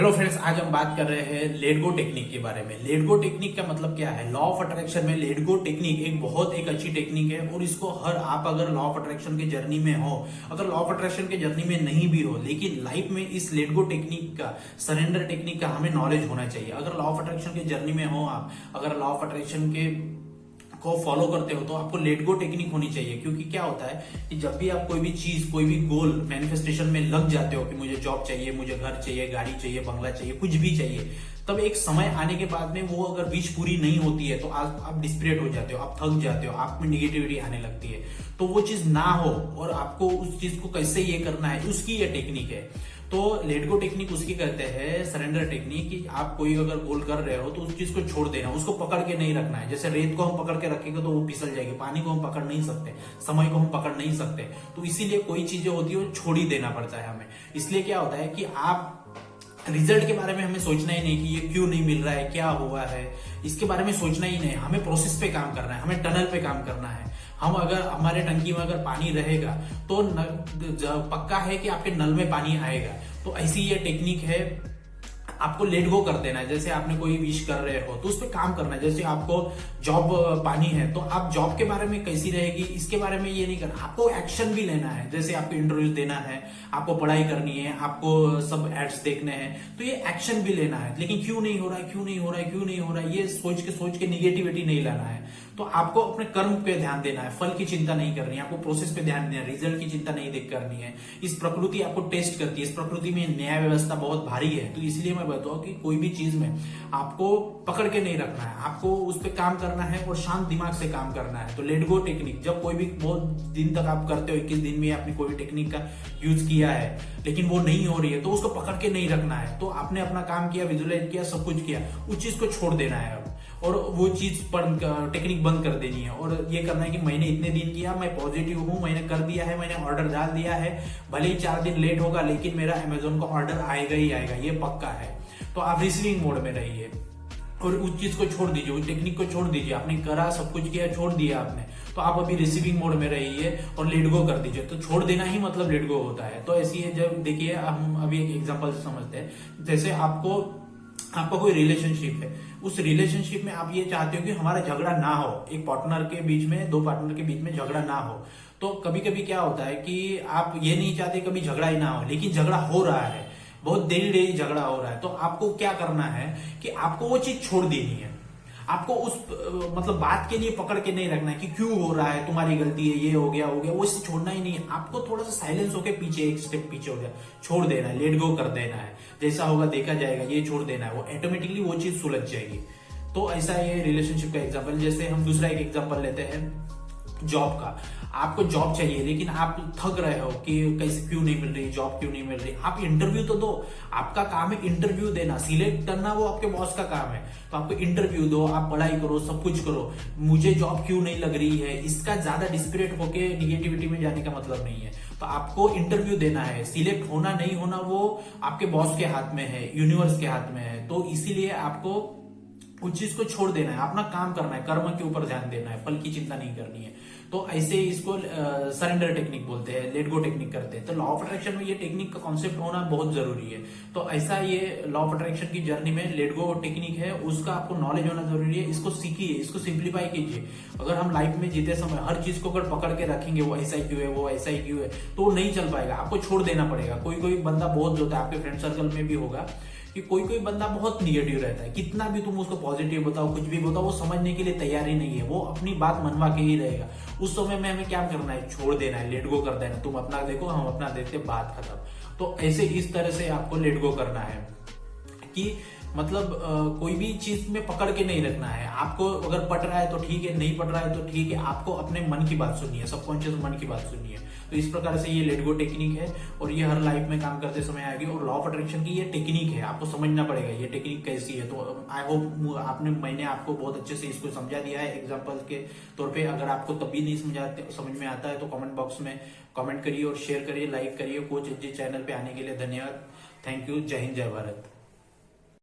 Hello friends, आज हम बात कर रहे हैं लेट गो टेक्निक के बारे में। लेट गो टेक्निक का मतलब क्या है? लॉ ऑफ अट्रैक्शन में लेट गो टेक्निक एक अच्छी टेक्निक है और इसको आप अगर लॉ ऑफ अट्रैक्शन के जर्नी में हो, अगर लॉ ऑफ अट्रैक्शन के जर्नी में नहीं भी हो, लेकिन लाइफ में इस लेट गो टेक्निक का, सरेंडर टेक्निक का हमें नॉलेज होना चाहिए। अगर लॉ ऑफ अट्रैक्शन के जर्नी में हो आप, अगर लॉ ऑफ अट्रैक्शन के को फॉलो करते हो तो आपको लेट गो टेक्निक होनी चाहिए। क्योंकि क्या होता है कि जब भी आप कोई भी चीज, कोई भी गोल मैनिफेस्टेशन में लग जाते हो कि मुझे जॉब चाहिए, मुझे घर चाहिए, गाड़ी चाहिए, बंगला चाहिए, कुछ भी चाहिए, तब एक समय आने के बाद में वो अगर विश पूरी नहीं होती है तो आप डिस्परेट हो जाते हो, आप थक जाते हो, आप में निगेटिविटी आने लगती है। तो वो चीज ना हो और आपको उस चीज को कैसे ये करना है, उसकी ये टेक्निक है। तो लेट गो टेक्निक उसकी कहते हैं सरेंडर टेक्निक, कि आप कोई अगर गोल कर रहे हो तो उस चीज को छोड़ देना, उसको पकड़ के नहीं रखना है। जैसे रेत को हम पकड़ के रखेंगे तो वो फिसल जाएगी, पानी को हम पकड़ नहीं सकते, समय को हम पकड़ नहीं सकते। तो इसीलिए कोई चीजें होती है वो छोड़ ही देना पड़ता है हमें। इसलिए क्या होता है कि आप रिजल्ट के बारे में हमें सोचना ही नहीं कि ये क्यों नहीं मिल रहा है, क्या हुआ है, इसके बारे में सोचना ही नहीं। हमें प्रोसेस पे काम करना है, हमें टनल पे काम करना है। हम अगर हमारे टंकी में अगर पानी रहेगा तो पक्का है कि आपके नल में पानी आएगा। तो ऐसी ये टेक्निक है, आपको लेट गो कर देना है। जैसे आपने कोई विश कर रहे हो तो उस पर काम करना है। जैसे आपको जॉब पानी है तो आप जॉब के बारे में कैसी रहेगी इसके बारे में ये नहीं करना, आपको एक्शन भी लेना है। जैसे आपको इंटरव्यू देना है, आपको पढ़ाई करनी है, आपको सब एड्स देखने हैं, तो ये एक्शन भी लेना है। लेकिन क्यों नहीं हो रहा है, क्यों नहीं हो रहा है, क्यों नहीं हो रहा है, ये सोच के निगेटिविटी नहीं लाना है। तो आपको अपने कर्म पे ध्यान देना है, फल की चिंता नहीं करनी है, आपको प्रोसेस पे ध्यान देना है, रिजल्ट की चिंता नहीं देख करनी है। इस प्रकृति आपको टेस्ट करती है, इस प्रकृति में न्याय व्यवस्था बहुत भारी है। तो इसलिए मैं बताऊं कि कोई भी चीज में आपको पकड़ के नहीं रखना है, आपको उस पर काम करना है और शांत दिमाग से काम करना है। तो लेट गो टेक्निक जब कोई भी बहुत दिन तक आप करते हो, 21 दिन में आपने कोई भी टेक्निक का यूज किया है लेकिन वो नहीं हो रही है, तो उसको पकड़ के नहीं रखना है। तो आपने अपना काम किया, विजुअलाइज किया, सब कुछ किया, उस चीज को छोड़ देना है अब, और वो चीज पर टेक्निक बंद कर देनी है। और ये करना है कि मैंने इतने दिन किया, मैं पॉजिटिव हूं, मैंने कर दिया है, मैंने ऑर्डर डाल दिया है, भले ही 4 दिन लेट होगा लेकिन मेरा अमेजोन का ऑर्डर आएगा ही आएगा, ये पक्का है। तो आप रिसीविंग मोड में रहिए और उस चीज को छोड़ दीजिए, उस टेक्निक को छोड़ दीजिए। आपने करा, सब कुछ किया, छोड़ दिया आपने, तो आप अभी रिसीविंग मोड में रहिए और लेट गो कर दीजिए। तो छोड़ देना ही मतलब लेट गो होता है। तो ऐसी है, जब देखिए हम अभी एक एग्जांपल से समझते हैं। जैसे आपका कोई रिलेशनशिप है, उस रिलेशनशिप में आप ये चाहते हो कि हमारा झगड़ा ना हो, एक पार्टनर के बीच में, 2 पार्टनर के बीच में झगड़ा ना हो। तो कभी कभी क्या होता है कि आप ये नहीं चाहते कभी झगड़ा ही ना हो, लेकिन झगड़ा हो रहा है, बहुत देरी झगड़ा हो रहा है। तो आपको क्या करना है कि आपको वो चीज छोड़ देनी है। आपको उस मतलब बात के लिए पकड़ के नहीं रखना है कि क्यों हो रहा है, तुम्हारी गलती है, ये हो गया, वो इससे छोड़ना ही नहीं है। आपको थोड़ा सा साइलेंस होकर पीछे, एक स्टेप पीछे हो जाए, छोड़ देना है, लेट गो कर देना है। जैसा होगा देखा जाएगा, ये छोड़ देना है, वो ऑटोमेटिकली वो चीज सुलझ जाएगी। तो ऐसा ये रिलेशनशिप का एग्जाम्पल। जैसे हम दूसरा एक एग्जाम्पल लेते हैं जॉब का। आपको जॉब चाहिए लेकिन आप थक रहे हो कि कैसे, क्यों नहीं मिल रही जॉब, क्यों नहीं मिल रही। आप इंटरव्यू तो दो, आपका काम है इंटरव्यू देना, सिलेक्ट करना वो आपके बॉस का काम है। तो आपको इंटरव्यू दो, आप पढ़ाई करो, सब कुछ करो। मुझे जॉब क्यों नहीं लग रही है, इसका ज्यादा डिस्परेट होके निगेटिविटी में जाने का मतलब नहीं है। तो आपको इंटरव्यू देना है, सिलेक्ट होना नहीं होना वो आपके बॉस के हाथ में है, यूनिवर्स के हाथ में है। तो इसीलिए आपको उस चीज को छोड़ देना है, अपना काम करना है, कर्म के ऊपर ध्यान देना है, फल की चिंता नहीं करनी है। तो ऐसे इसको सरेंडर टेक्निक बोलते हैं, लेट गो टेक्निक करते हैं। तो लॉ ऑफ अट्रैक्शन में ये टेक्निक का कॉन्सेप्ट होना बहुत जरूरी है। तो ऐसा ये लॉ ऑफ अट्रैक्शन की जर्नी में लेट गो टेक्निक है, उसका आपको नॉलेज होना जरूरी है। इसको सीखिए, इसको सिंप्लीफाई कीजिए। अगर हम लाइफ में जीते समय हर चीज को अगर पकड़ के रखेंगे, वो ऐसा ही क्यों है, वो ऐसा ही क्यों है, तो वो नहीं चल पाएगा, आपको छोड़ देना पड़ेगा। कोई बंदा बहुत होता है, आपके फ्रेंड सर्कल में भी होगा कि कोई बंदा बहुत निगेटिव रहता है, कितना भी तुम उसको पॉजिटिव बताओ, कुछ भी बताओ, वो समझने के लिए तैयार ही नहीं है, वो अपनी बात मनवा के ही रहेगा। उस समय में हमें क्या करना है, छोड़ देना है, लेट गो कर देना। तुम अपना देखो, हम अपना देखते, बात खत्म। तो ऐसे इस तरह से आपको लेट गो करना है कि मतलब कोई भी चीज में पकड़ के नहीं रखना है। आपको अगर पट रहा है तो ठीक है, नहीं पट रहा है तो ठीक है, आपको अपने मन की बात सुनिए, सबकॉन्शियस मन की बात सुनिए। तो इस प्रकार से ये लेट गो टेक्निक है और ये हर लाइफ में काम करते समय आएगी। और लॉ ऑफ अट्रैक्शन की ये टेक्निक है, आपको समझना पड़ेगा ये टेक्निक कैसी है। तो आई होप मैंने आपको बहुत अच्छे से इसको समझा दिया है एग्जाम्पल के तौर पे। अगर आपको तब भी नहीं समझ में आता है तो कमेंट बॉक्स में कमेंट करिए और शेयर करिए, लाइक करिए। कोच एजी चैनल पे आने के लिए धन्यवाद। Thank you. जय हिंद, जय भारत।